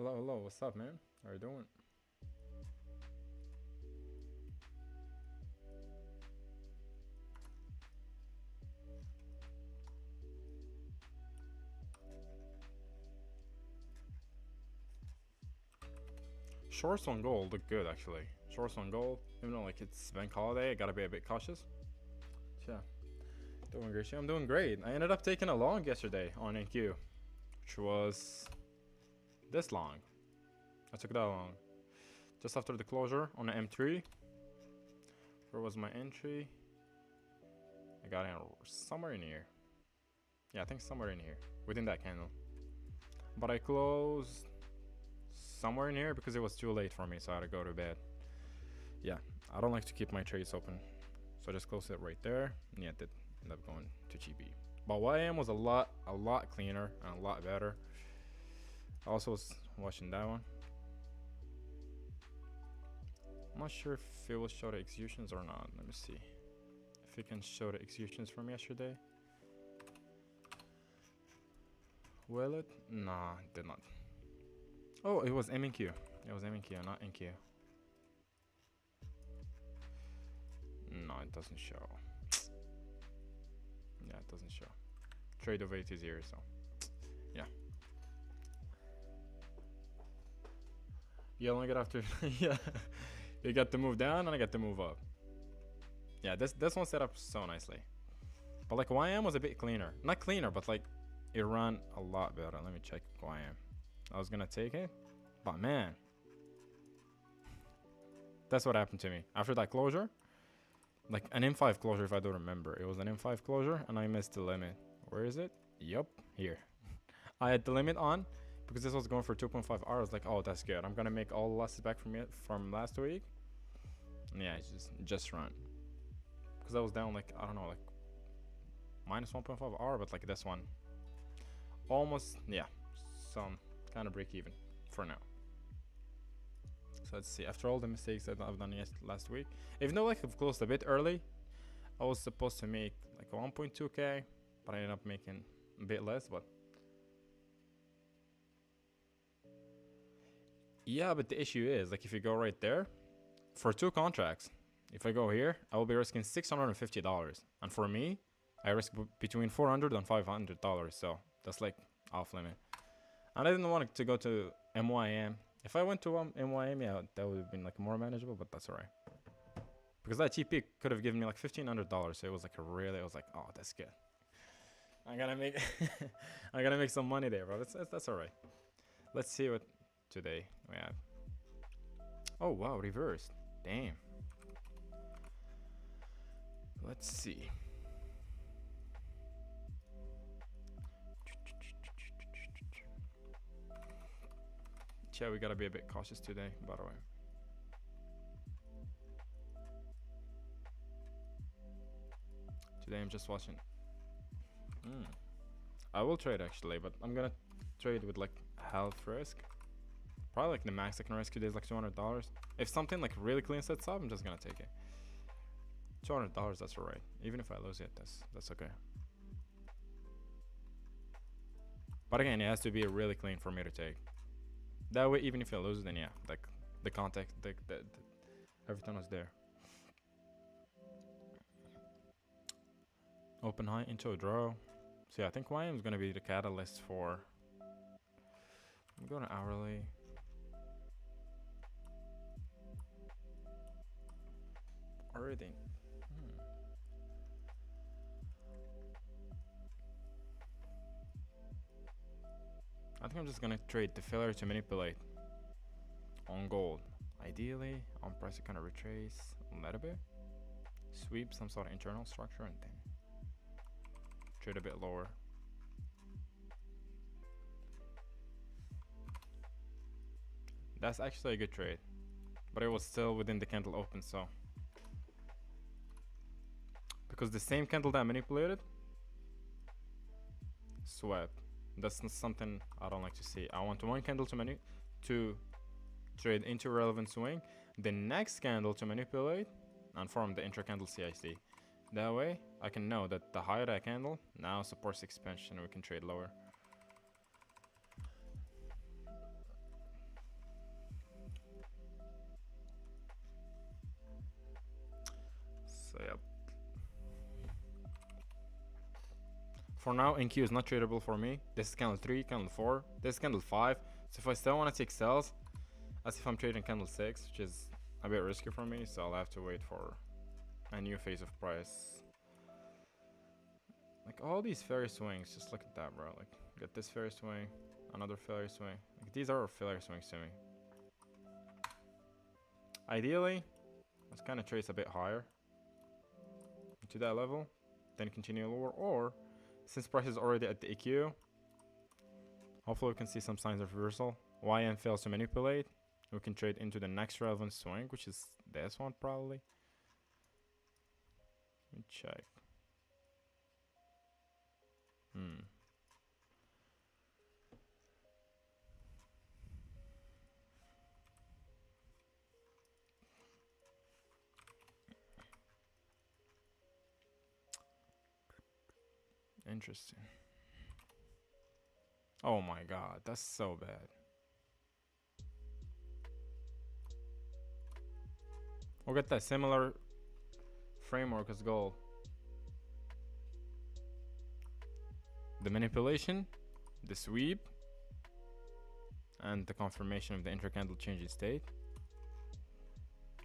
Hello, hello, what's up, man? How are you doing? Shorts on gold look good, actually. Shorts on gold, even though like it's bank holiday, I gotta be a bit cautious. Yeah, doing great. I'm doing great. I ended up taking a long yesterday on NQ, which was this long. I took that long. Just after the closure on the M3. Where was my entry? I got in somewhere in here. Yeah, I think somewhere in here, within that candle. But I closed somewhere in here because it was too late for me, so I had to go to bed. Yeah, I don't like to keep my trades open, so I just closed it right there. And yeah, it did end up going to GB. But YM was a lot cleaner and a lot better. I also was watching that one. I'm not sure if it will show the executions or not. Let me see if it can show the executions from yesterday. Will it? Nah, it did not. Oh, it was M and Q. It was M and Q, not NQ. No, it doesn't show. Yeah, it doesn't show. Trade of 8 is here, so yeah. You only get after yeah. You got to move down and I got to move up. Yeah, this one set up so nicely. But like YM was a bit cleaner. Not cleaner, but like it ran a lot better. Let me check YM. I was gonna take it, but man, that's what happened to me after that closure. Like an M5 closure, if I don't remember. It was an M5 closure and I missed the limit. Where is it? Yup, here. I had the limit on because this was going for 2.5 hours. Like, oh, that's good. I'm gonna make all the losses back from last week. And yeah, it's just run. Because I was down like, I don't know, like minus 1.5 hour, but like this one. Almost, yeah, some kind of break even for now. So let's see, after all the mistakes that I've done last week, even though like I've closed a bit early, I was supposed to make like 1.2k, but I ended up making a bit less. But yeah, but the issue is like if you go right there for 2 contracts, if I go here, I will be risking $650, and for me, I risk between $400 and $500, so that's like off limit. And I didn't want it to go to MYM. If I went to MYM, yeah, that would have been like more manageable, but that's alright. Because that TP could have given me like $1,500, so it was like a really, I was like, oh, that's good. I gotta make, I gotta make some money there, bro. That's alright. Let's see what today we have. Oh wow, reversed. Damn. Let's see. Yeah, we gotta be a bit cautious today, by the way. Today I'm just watching. I will trade actually, but I'm gonna trade with like half risk. Probably like the max I can risk today is like $200. If something like really clean sets up, I'm just gonna take it. $200, that's alright. Even if I lose it, that's okay. But again, it has to be really clean for me to take. That way, even if I lose, then yeah, like the context, the everything was there. Open high into a draw. So yeah, I think YM is gonna be the catalyst for. I'm going to hourly. Already. I think I'm just gonna trade the failure to manipulate on gold. Ideally, on price to kind of retrace a little bit, sweep some sort of internal structure, and then trade a bit lower. That's actually a good trade, but it was still within the candle open, so because the same candle that I manipulated swept. That's not something I don't like to see. I want one candle to trade into relevant swing, the next candle to manipulate and form the intra-candle CIC. That way, I can know that the higher that candle now supports expansion and we can trade lower. So yep. For now, NQ is not tradable for me. This is candle 3, candle 4. This is candle 5. So if I still want to take sells, as if I'm trading candle 6, which is a bit risky for me. So I'll have to wait for a new phase of price. Like all these failure swings, just look at that, bro. Like, get this failure swing, another failure swing. Like, these are failure swings to me. Ideally, let's kind of trace a bit higher to that level, then continue lower, or since price is already at the EQ, hopefully we can see some signs of reversal. YM fails to manipulate. We can trade into the next relevant swing, which is this one probably. Let me check. Interesting. Oh my god, that's so bad. We'll get that similar framework as gold. The manipulation, the sweep, and the confirmation of the intercandle change in state.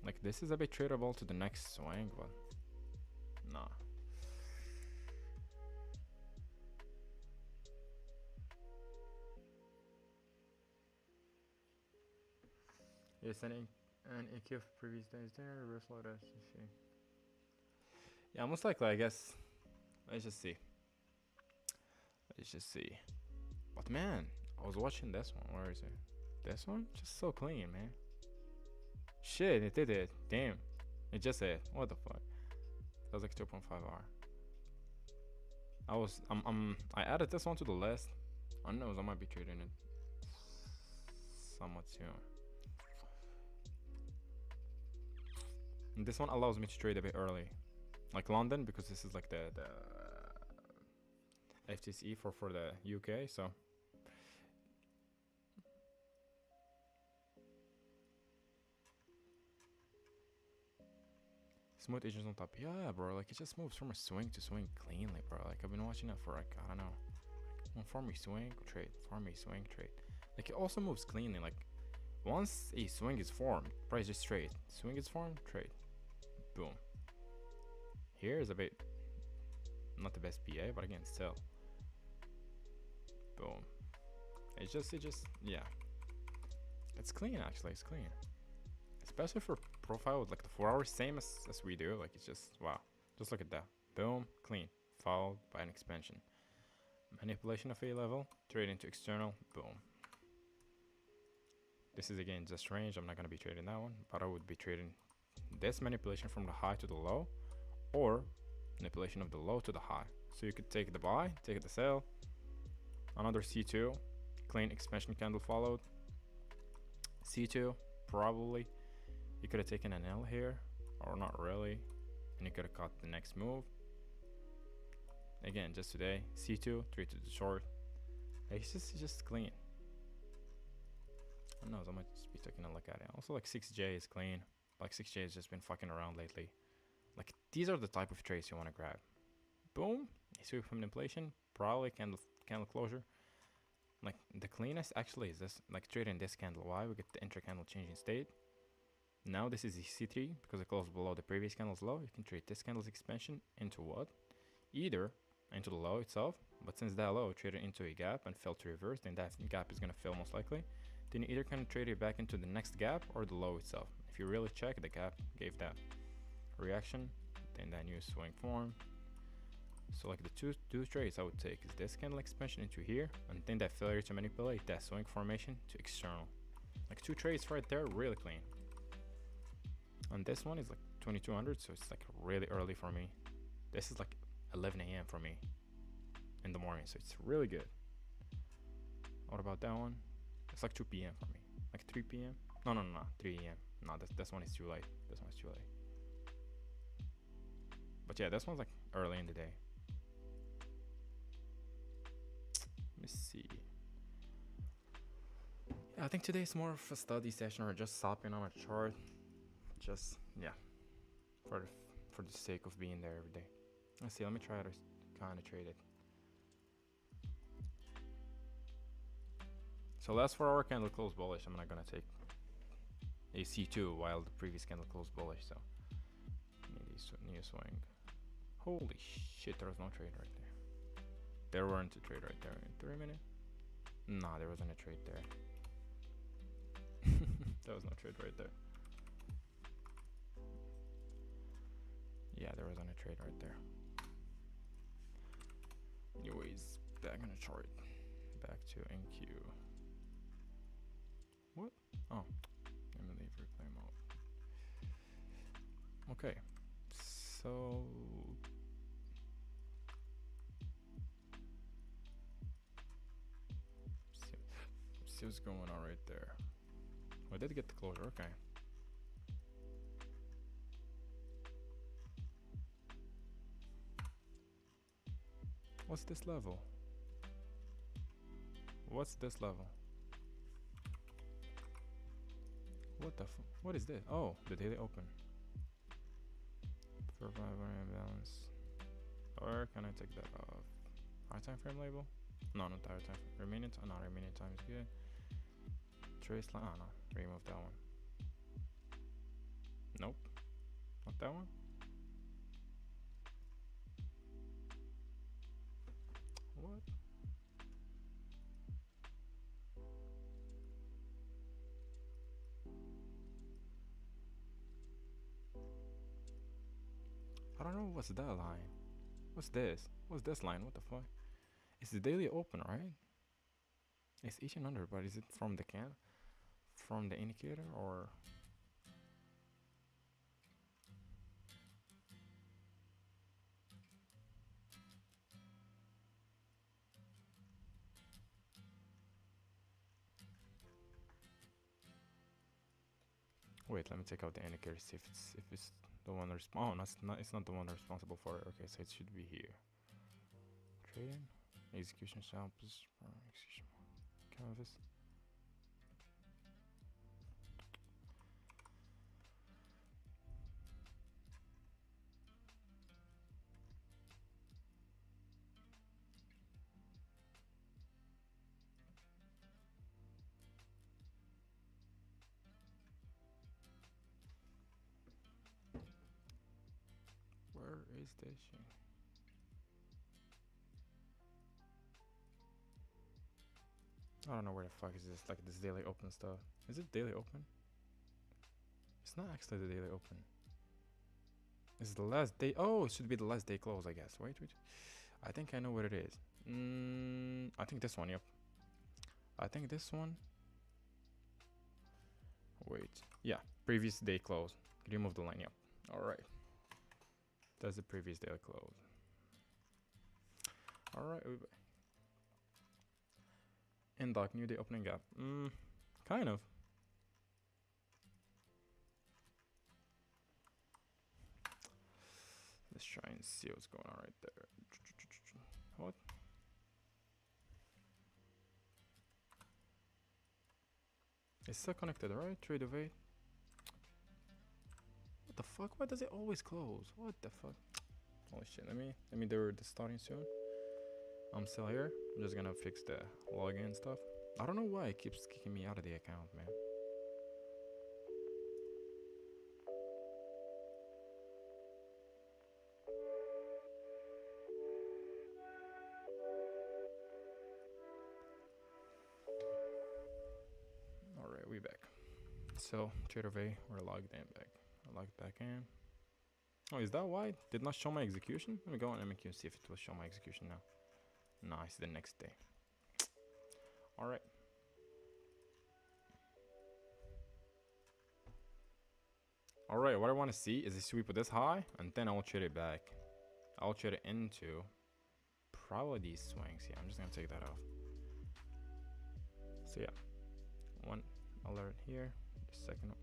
Like, this is a bit tradable to the next swing, but nah. Yes, an EQ of previous days there, reversal, let's see. Yeah, most likely, I guess. Let's just see. Let's just see. But man, I was watching this one. Where is it? This one? Just so clean, man. Shit, it did it. Damn. It just hit. What the fuck? That was like 2.5R. I added this one to the list. I know I might be trading it somewhat soon. And this one allows me to trade a bit early, like London, because this is like the FTSE for the UK. So smooth agents on top. Yeah, bro. Like, it just moves from a swing to swing cleanly, bro. Like, I've been watching it for like, I don't know, like, farm me swing trade, farm me swing trade. Like, it also moves cleanly. Like, once a swing is formed, price just trade. Swing is formed, trade. Boom. Here is a bit not the best PA, but again, still. Boom. It just yeah. It's clean, actually. It's clean, especially for profile with like the 4 hours, same as we do. Like, it's just wow. Just look at that. Boom, clean, followed by an expansion. Manipulation of A level, trade into external. Boom. This is again just range. I'm not gonna be trading that one, but I would be trading this manipulation from the high to the low, or manipulation of the low to the high. So you could take the buy, take the sell, another C2, clean expansion candle followed. C2, probably. You could have taken an L here, or not really, and you could have caught the next move. Again, just today, C2, 3 to the short. It's just clean. I don't know, I might just be taking a look at it. Also, like 6J is clean. Like 6J has just been fucking around lately. Like, these are the type of trades you want to grab. Boom, a sweep from manipulation, probably candle closure. Like, the cleanest actually is this, like trading this candle. Why? We get the intra-candle change in state. Now this is the C3 because it closed below the previous candle's low. You can trade this candle's expansion into what? Either into the low itself, but since that low traded into a gap and fell to reverse, then that gap is gonna fill most likely. Then you either can trade it back into the next gap or the low itself. If you really check, the gap gave that reaction, then that new swing form. So like the two trades I would take is this candle expansion into here, and then that failure to manipulate that swing formation to external. Like 2 trades right there, really clean. And this one is like 2200, so it's like really early for me. This is like 11 a.m. for me in the morning, so it's really good. What about that one? It's like 2 p.m. for me, like 3 p.m. No, 3 a.m. No, this one is too late. This one is too late. But yeah, this one's like early in the day. Let me see. Yeah, I think today is more of a study session or just stopping on a chart. Just, yeah, for the sake of being there every day. Let's see. Let me try to kind of trade it. So last 4 hour candle closed bullish. I'm not gonna take a C2 while the previous candle closed bullish. So new swing. Holy shit! There was no trade right there. There weren't a trade right there. In 3 minutes? Nah, there wasn't a trade there. There was no trade right there. Yeah, there wasn't a trade right there. Anyways, back on the chart. Back to NQ. What? Oh, let me leave replay mode. Okay, so see what's going on right there. Oh, I did get the closure. Okay. What's this level? What's this level? What is this? Oh, the daily open. For balance. Or can I take that off? High time frame label? No, not higher time. Remaining time. No, remaining time is good. Trace line. Oh no, remove that one. Nope, not that one. What? I don't know what's that line. What's this? What's this line? What the fuck? It's the daily open, right? It's 1800, but is it from the from the indicator or? Wait, let me take out the indicator, see if it's the one oh, it's not the one responsible for it. Okay, so it should be here. Trading, execution samples, execution canvas. Where is this shit? I don't know where the fuck is this, like this daily open stuff. Is it daily open? It's not actually the daily open. It's the last day. Oh, it should be the last day close, I guess. Wait. I think I know what it is. I think this one, yep. I think this one. Wait. Yeah, previous day close. Remove the line, yep. Alright. That's the previous day close. Alright. In dock, new day opening gap. Kind of. Let's try and see what's going on right there. What? It's still connected, right? Trade of 8. What the fuck? Why does it always close? What the fuck? Holy shit, let me do the starting soon. I'm still here. I'm just gonna fix the login stuff. I don't know why it keeps kicking me out of the account, man. Alright, we back. So, Trader V, we're logged in back. I logged back in. Oh, is that why it did not show my execution? Let me go on MQ and see if it will show my execution now. No, it's the next day. Alright. Alright, what I want to see is a sweep of this high, and then I will trade it back. I'll trade it into probably these swings. Yeah, I'm just gonna take that off. So yeah, one alert here, the second one.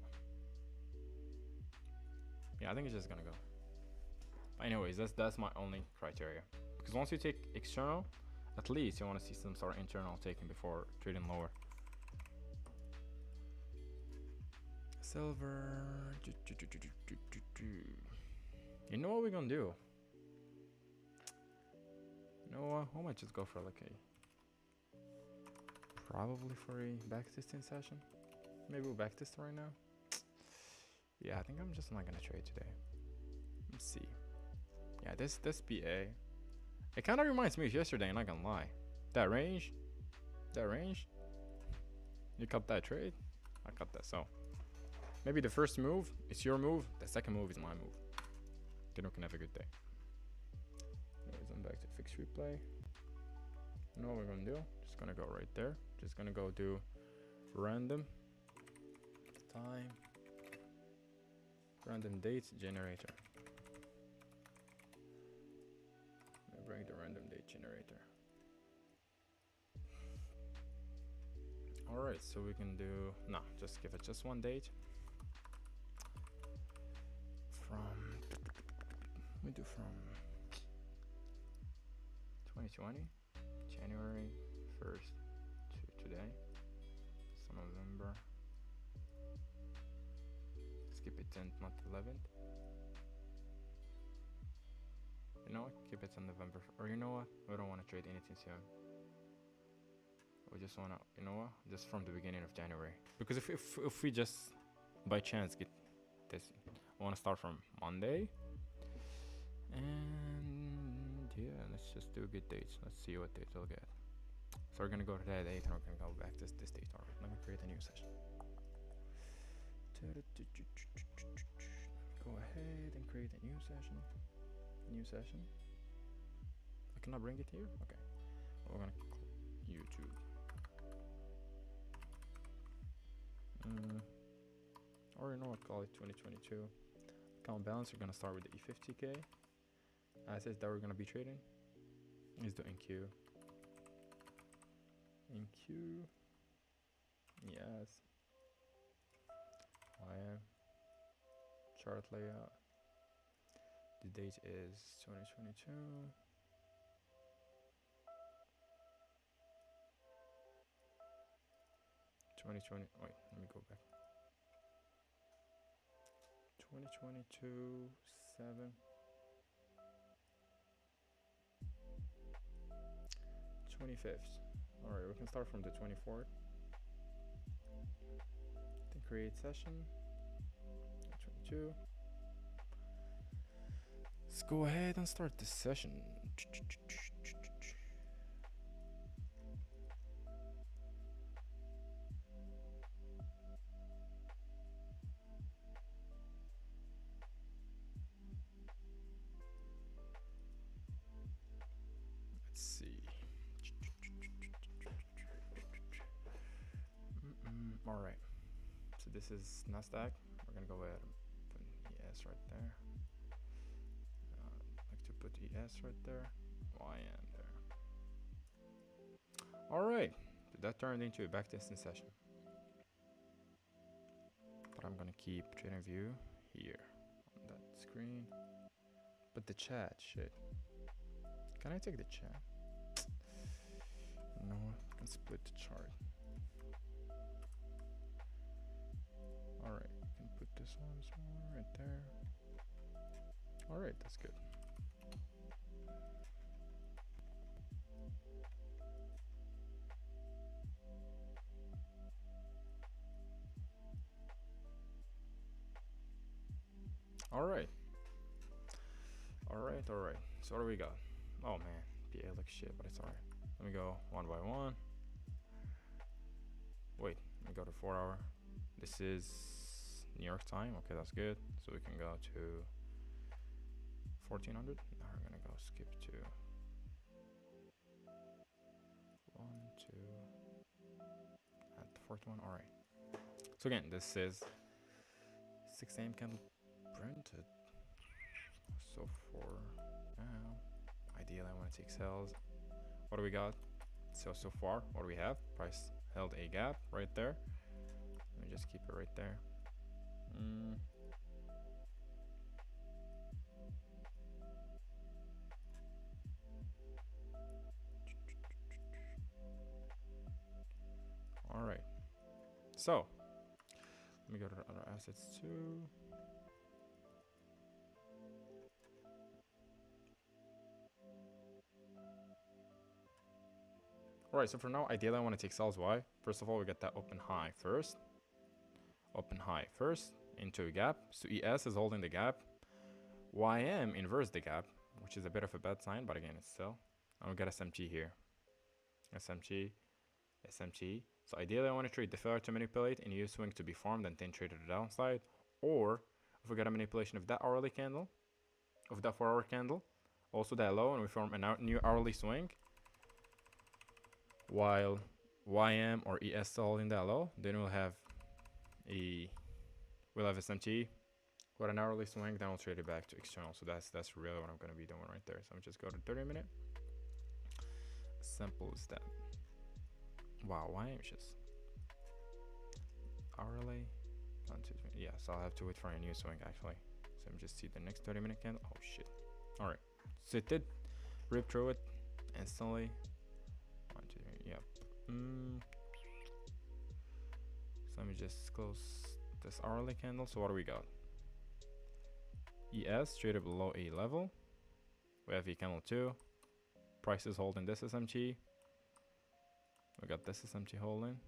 Yeah, I think it's just gonna go. But anyways, that's my only criteria. Because once you take external, at least you want to see some sort of internal taken before trading lower. Silver. You know what we're gonna do? You know what? I might just go for like a probably for a backtesting session. Maybe we'll backtest right now. Yeah, I think I'm just not gonna trade today. Let's see. Yeah, this BA. It kind of reminds me of yesterday. Not gonna lie. That range. You cut that trade. I cut that. So maybe the first move is your move. The second move is my move. Then we can have a good day. Anyways, I'm back to fixed replay. You know what we're gonna do? Just gonna go right there. Just gonna go do random time, random dates generator. Bring the random date generator. Alright, so we can do just give it just one date. We do from 2020, January 1st to today. So November. Skip it 10th, not 11th. You know what? Keep it in November. Or you know what? We don't want to trade anything soon. We just want to, you know what? Just from the beginning of January. Because if we just by chance get this, I want to start from Monday. And yeah, let's just do good dates. Let's see what dates we'll get. So we're going to go to that date and we're going to go back to this date. Alright, let me create a new session. Go ahead and create a new session. I cannot bring it here. Okay, we're gonna YouTube. Or you know what? Call it 2022. Account balance. We're gonna start with the E50K. Assets that we're gonna be trading is the NQ. Yes. YM. Chart layout. The date is 2022. Wait, let me go back. 2022 7. 25th. Alright, we can start from the 24th. Then create session. 22. Let's go ahead and start this session. Let's see. All right. So this is Nasdaq. We're gonna go ahead and put ES right there. Like to put ES right there. YN there. All right. So that turned into a backtesting session. But I'm gonna keep trading view here on that screen. But the chat, shit. Can I take the chat? No, I can split the chart. Alright, you can put this one somewhere right there. Alright, that's good. Alright. Alright. So what do we got? Oh man, PA looks shit, but it's alright. Let me go one by one. Wait, let me go to 4 hour. This is New York time. Okay, that's good. So we can go to 1400. Now we're gonna go skip to 1, 2, at the fourth one. Alright. So again, this is 6 a.m. candle printed. So for now, ideally I want to take sales. What do we got? So far, what do we have? Price held a gap right there. Let me just keep it right there. All right. So let me go to the other assets too. Alright, so for now, ideally I want to take sells. Why? First of all, we get that open high first. Open high first into a gap. So ES is holding the gap. YM inverts the gap, which is a bit of a bad sign, but again, it's still. And we got SMT here. SMT, SMT. So ideally, I want to trade the failure to manipulate and use swing to be formed and then trade to the downside. Or if we got a manipulation of that hourly candle, of that 4-hour candle, also that low, and we form a new hourly swing, while YM or ES still holding that low, then we'll have SMT with an hourly swing, then we'll trade it back to external. So that's really what I'm going to be doing right there. So I'm just go to 30-minute. Simple as that. Wow, YM is just hourly. 1, 2, 3. Yeah, so I'll have to wait for a new swing actually. So let me just see the next 30-minute candle. Oh shit. All right. So it did rip through it instantly. 1, 2, 3. Yep. So let me just close this hourly candle. So what do we got? ES traded below a level. We have E candle 2. Price is holding this SMT. We got this SMT holding.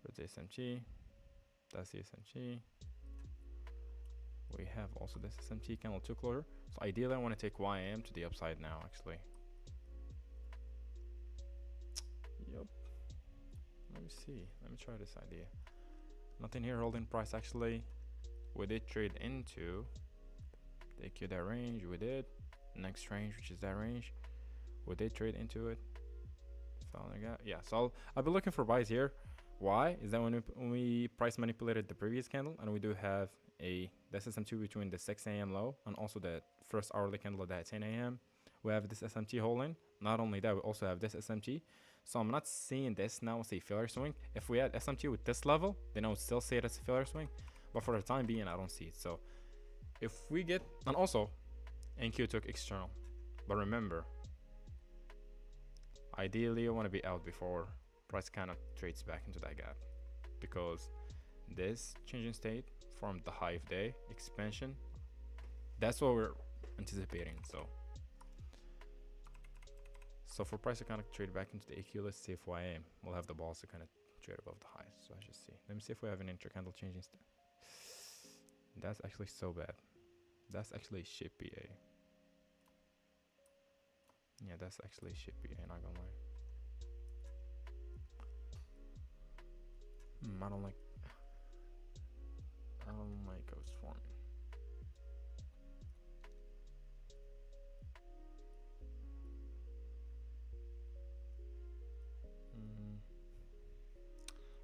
With the SMT. That's the SMT. We have also this SMT candle 2 closure. So ideally I want to take YM to the upside now actually. Yep. Let me see. Let me try this idea. Nothing here holding price actually. We did trade into the AQ that range. We did. Next range, which is that range. We did trade into it. Yeah, so I'll be looking for buys here. Why? Is that when we price manipulated the previous candle, and we do have this SMT between the 6 a.m. low and also the first hourly candle at 10 a.m. We have this SMT holding. Not only that, we also have this SMT. So I'm not seeing this now as a failure swing. If we had SMT with this level, then I would still say it as a failure swing. But for the time being, I don't see it. So if we get, and also NQ took external, but remember, ideally I want to be out before price kind of trades back into that gap, because this changing state formed the high of day expansion. That's what we're anticipating. So for price to kind of trade back into the AQ, let's see if YM will have the balls to kind of trade above the highs. So I just see. Let me see if we have an intercandle changing state. That's actually so bad. That's actually shit PA. Yeah, that's actually shit PA, not gonna lie. I don't like ghost forming.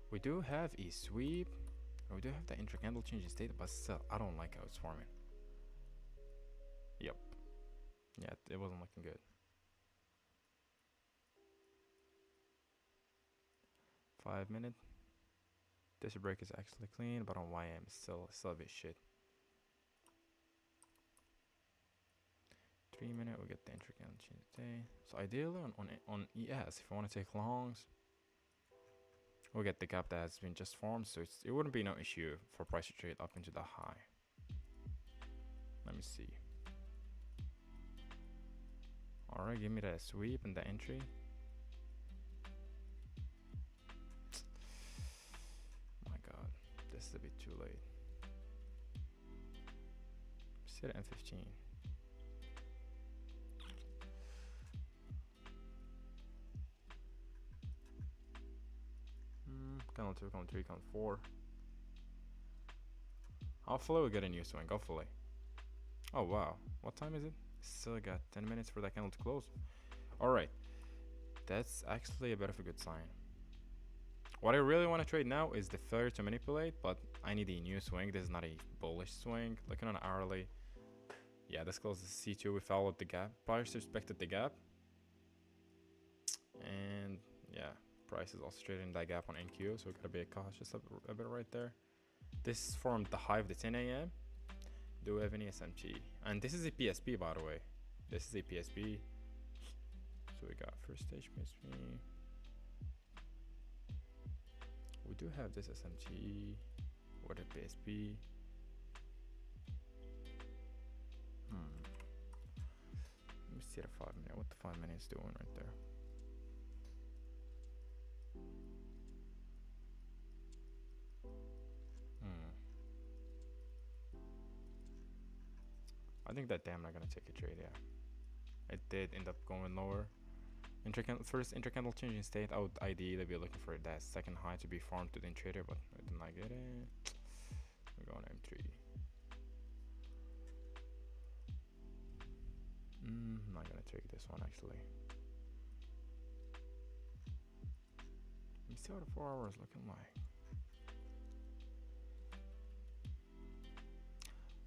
We do have a sweep. We do have the intercandle changing state, but still, I don't like how it's forming. Yep. Yeah, it wasn't looking good. 5 minute. This break is actually clean, but on YM it's still a bit shit. 3 minute, we get the intercandle change day. So ideally on ES, if I want to take longs, we'll get the gap that has been just formed, so it wouldn't be no issue for price to trade up into the high. Let me see. Alright, give me that sweep and the entry. My god, this is a bit too late. Sit at M15. Candle 2, candle 3, candle 4. Hopefully we get a new swing, hopefully. Oh wow, what time is it? Still got 10 minutes for that candle to close. Alright, that's actually a bit of a good sign. What I really want to trade now is the failure to manipulate, but I need a new swing. This is not a bullish swing. Looking on hourly, yeah, this closes C2. We followed the gap. Price respected the gap, and yeah, price is also trading that gap on NQ, so we gotta be cautious a bit right there. This formed the high of the 10 a.m. Do we have any SMT? And this is a PSP, by the way. This is a PSP. So we got first stage PSP. We do have this SMT with a PSP. Let me see the 5 minute. What the 5 minute is doing right there? I think that damn not gonna take a trade. Yeah, it did end up going lower. First intercandle changing state. I would ideally be looking for that second high to be farmed to the trader, but I did not get it. We're going M3. I'm not gonna take this one actually. Let me see how the 4 hours looking like.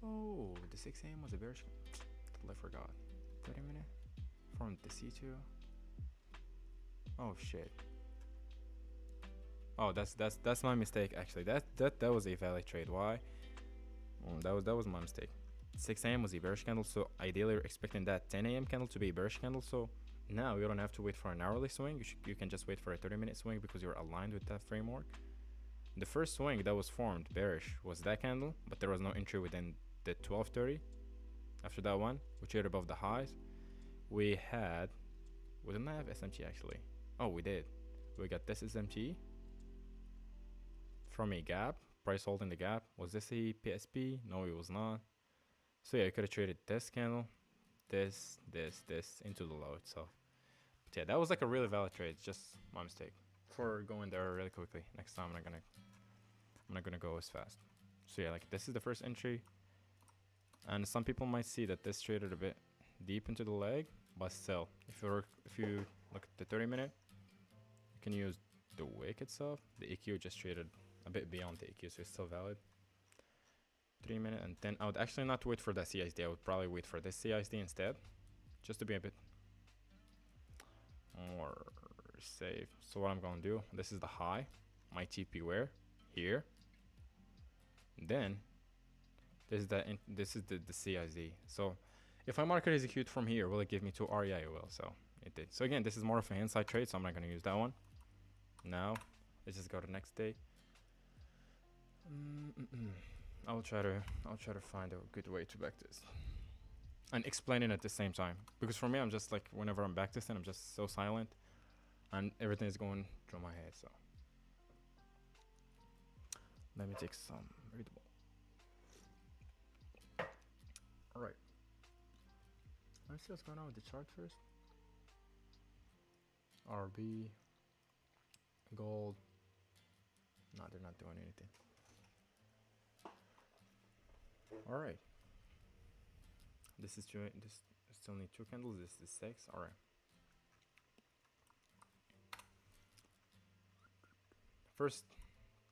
Oh, the 6 a.m. was a bearish. Totally forgot. 30 minute from the C2. Oh shit. Oh, that's my mistake actually. That was a valid trade. Why? That was my mistake. 6 a.m. was a bearish candle, so ideally we're expecting that 10 a.m. candle to be a bearish candle. So now you don't have to wait for an hourly swing. You can just wait for a 30-minute swing because you're aligned with that framework. The first swing that was formed bearish was that candle, but there was no entry within the 12:30. After that one, we traded above the highs. We didn't have SMT actually. Oh, we did. We got this SMT from a gap, price holding the gap. Was this a PSP? No, it was not. So yeah, you could have traded this candle, this into the low itself. But yeah, that was like a really valid trade. Just my mistake for going there really quickly. Next time I'm not gonna go as fast. So yeah, like this is the first entry, and some people might see that this traded a bit deep into the leg, but still, if you look at the 30-minute, you can use the wick itself. The EQ just traded a bit beyond the EQ, so it's still valid. 3-minute, and then I would actually not wait for that CISD. I would probably wait for this CISD instead, just to be a bit more safe. So what I'm gonna do, this is the high, my TP where here. Then this is the CISD. So if my market execute from here, will it give me 2 R? Yeah, it will. So it did. So again, this is more of a inside trade, so I'm not gonna use that one. Now let's just go to the next day. I'll try to find a good way to backtest and explain it at the same time, because for me, I'm just like, whenever I'm backtesting, I'm just so silent and everything is going through my head. So let me take some readable. All right, let's see what's going on with the chart first. RB, gold. No, they're not doing anything. All right. This still need 2 candles. This is 6. All right. First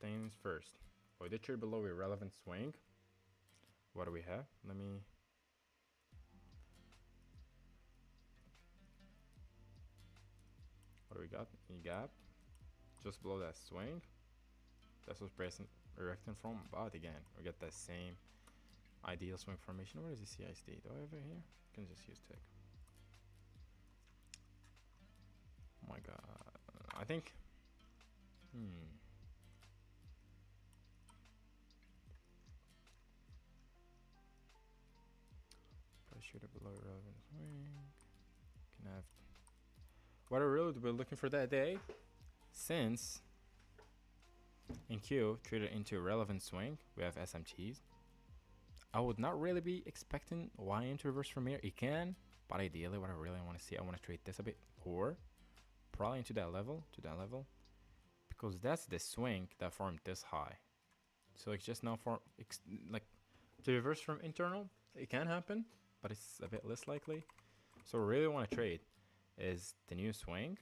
things first. We did trade below a relevant swing. What do we have? What do we got? A gap just below that swing. That's what's erecting from. But again, we get that same ideal swing formation. Where is the CISD? Do I have it here? I can just use tick. Oh my god. I think. Probably shoot it below relevant swing. Can have. What I really be looking for that day, since in Q traded into a relevant swing, we have SMTs. I would not really be expecting YM to reverse from here. It can, but ideally what I really want to see, I want to trade this a bit lower, probably into that level, because that's the swing that formed this high. So it's just now for like to reverse from internal, it can happen, but it's a bit less likely. So what I really want to trade is the new swing.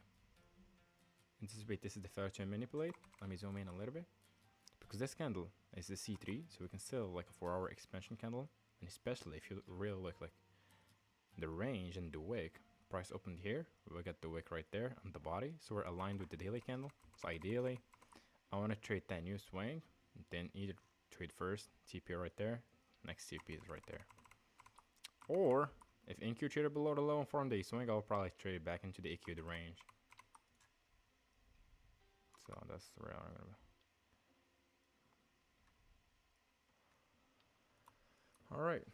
Anticipate this is the failure to manipulate. Let me zoom in a little bit. Because this candle is the C3, so we can still like a 4-hour expansion candle, and especially if you really look like the range and the wick, price opened here, we got the wick right there on the body, so we're aligned with the daily candle. So ideally, I want to trade that new swing, and then either trade first TP right there, next TP is right there, or if NQ traded below the low and formed the swing, I'll probably trade it back into the EQ, the range. So that's the way I'm gonna. All right,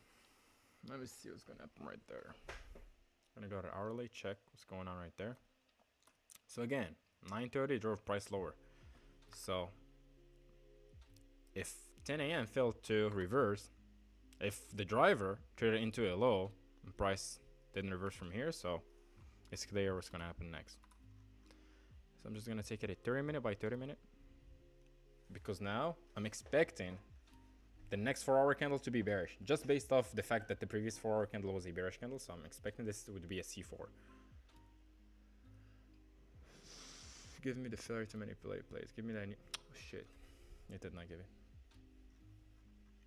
let me see what's gonna happen right there. I'm gonna go to hourly, check what's going on right there. So again, 9:30 drove price lower. So if 10 a.m. failed to reverse, if the driver traded into a low and price didn't reverse from here, so it's clear what's gonna happen next. So I'm just gonna take it a 30 minute by 30 minute, because now I'm expecting the next 4-hour candle to be bearish, just based off the fact that the previous 4-hour candle was a bearish candle. So I'm expecting this would be a C4. Give me the failure to manipulate, please. Give me that. Oh shit, it did not give it.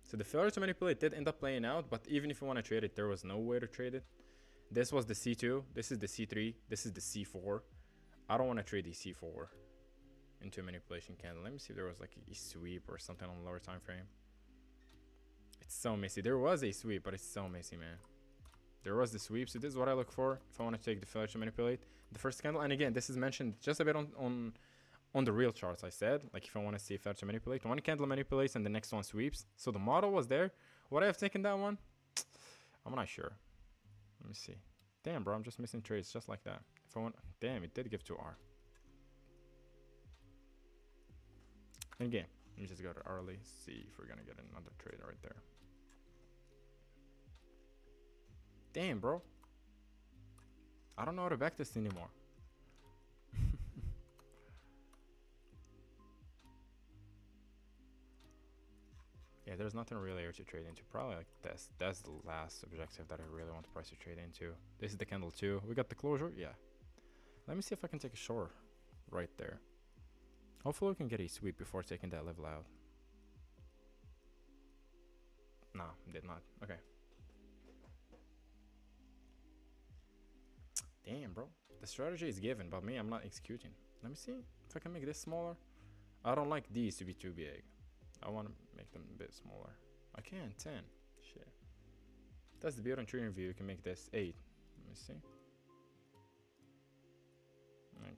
So the failure to manipulate did end up playing out, but even if you want to trade it, there was no way to trade it. This was the C2, this is the C3, this is the C4. I don't want to trade the C4 into a manipulation candle. Let me see if there was like a sweep or something on the lower time frame. It's so messy. There was a sweep, but it's so messy, man. There was the sweep, so this is what I look for if I want to take the failure to manipulate the first candle. And again, this is mentioned just a bit on the real charts. I said, like, if I want to see failure to manipulate, one candle manipulates and the next one sweeps. So the model was there. Would I have taken that one? I'm not sure. Let me see. Damn, bro, I'm just missing trades just like that. If I want, damn, it did give to R. And again, let me just go to hourly, see if we're gonna get another trade right there. Damn, bro. I don't know how to back this anymore. Yeah, there's nothing really here to trade into. Probably like this. That's the last objective that I really want the price to trade into. This is the candle 2. We got the closure. Yeah. Let me see if I can take a short right there. Hopefully we can get a sweep before taking that level out. No, did not. Okay. Damn, bro. The strategy is given, but me, I'm not executing. Let me see if I can make this smaller. I don't like these to be too big. I want to make them a bit smaller. I can, 10. Shit. That's the beauty on trading view. You can make this 8. Let me see. Like,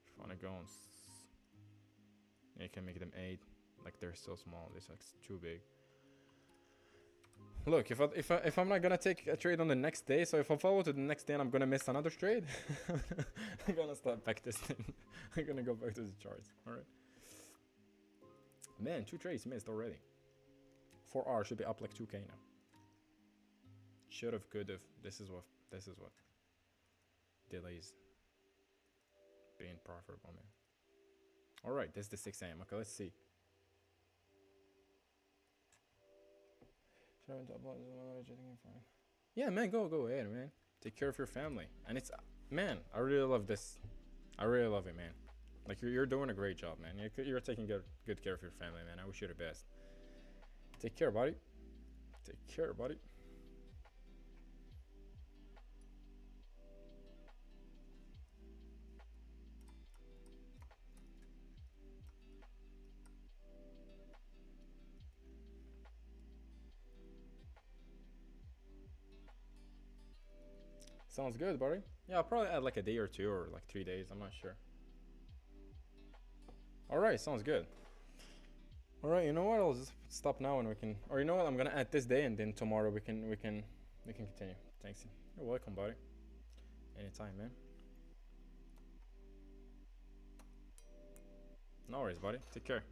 if you want to go on, yeah, you can make them 8. Like, they're so small. This looks too big. Look, if I'm not gonna take a trade on the next day, so if I follow to the next day and I'm gonna miss another trade, I'm gonna start back this thing. I'm gonna go back to the charts. All right. Man, 2 trades missed already. 4R should be up like 2K now. Should have, could have. This is what delays being profitable, man. All right, this is the 6 a.m. Okay, let's see. Yeah, man, go ahead, man. Take care of your family. And it's, man, I really love this. I really love it, man. Like, you're doing a great job, man. You're taking good care of your family, man. I wish you the best. Take care, buddy. Take care, buddy. Sounds good, buddy. Yeah, I'll probably add like a day or 2 or like 3 days. I'm not sure. All right, sounds good. All right, you know what? I'll just stop now and we can, or you know what? I'm gonna add this day and then tomorrow we can continue. Thanks. You're welcome, buddy. Anytime, man. No worries, buddy. Take care.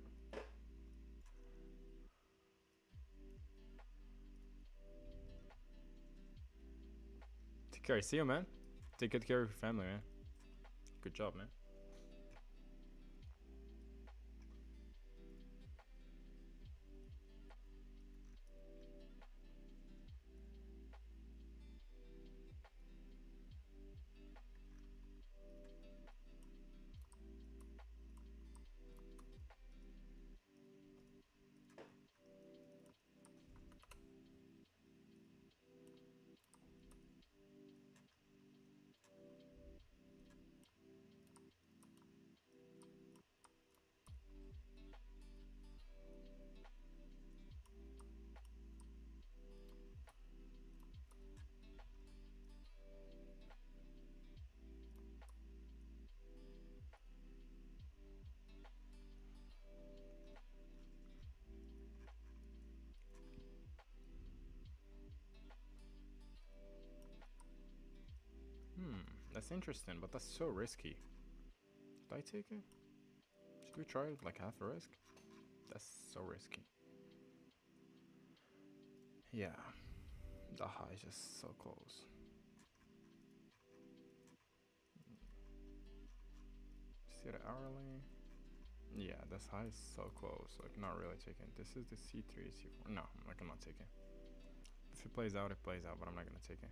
Take care. See you, man. Take good care of your family, man. Good job, man. That's interesting, but that's so risky. Should I take it? Should we try it like half a risk? That's so risky. Yeah. The high is just so close. See the hourly? Yeah, this high is so close. Like, not really taking. This is the C3, C4. No, like, I'm not taking. If it plays out, it plays out, but I'm not gonna take it.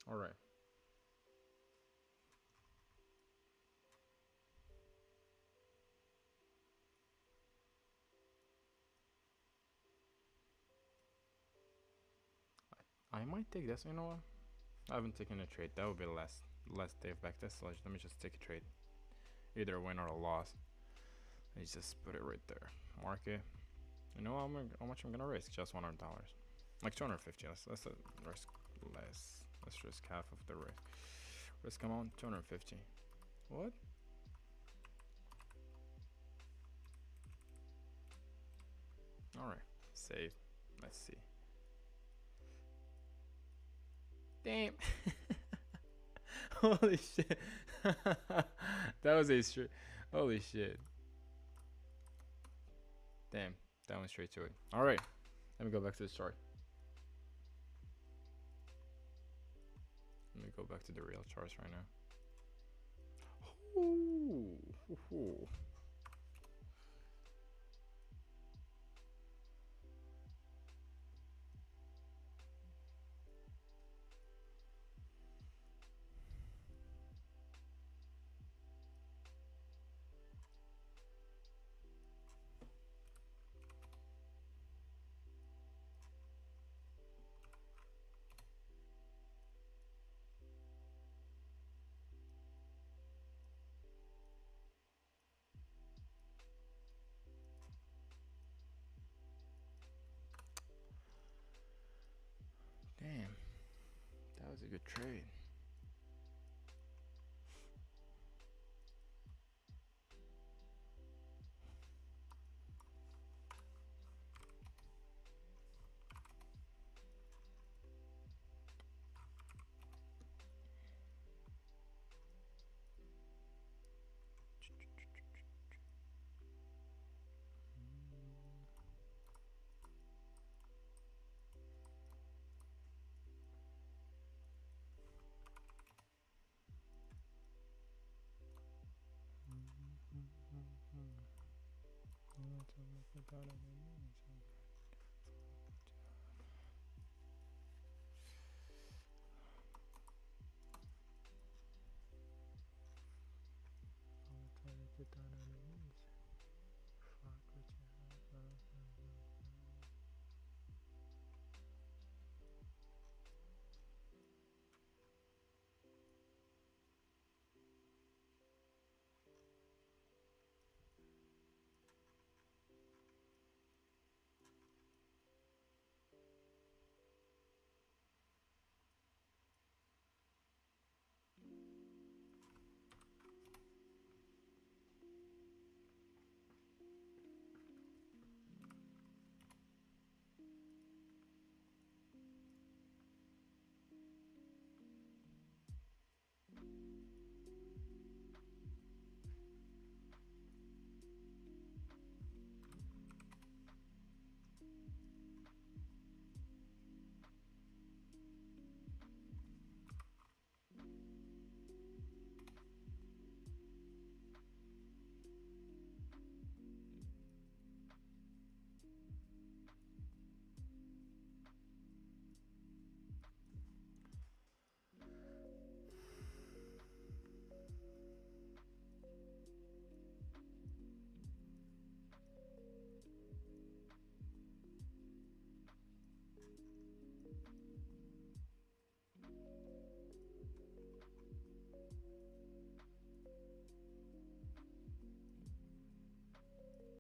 All right. I might take this. You know what? I haven't taken a trade. That would be less Dave back this. So let me just take a trade. Either a win or a loss. I just put it right there. Market. You know how much I'm gonna risk? Just $100. Like 250. Let's risk less. Let's risk half of the risk. Risk amount 250. What? Alright. Save. Let's see. Damn. Holy shit. That was a straight. Holy shit. Damn. That went straight to it. Alright. Let me go back to the chart. Let me go back to the real charts right now. Ooh. Ooh. Damn. That was a good trade.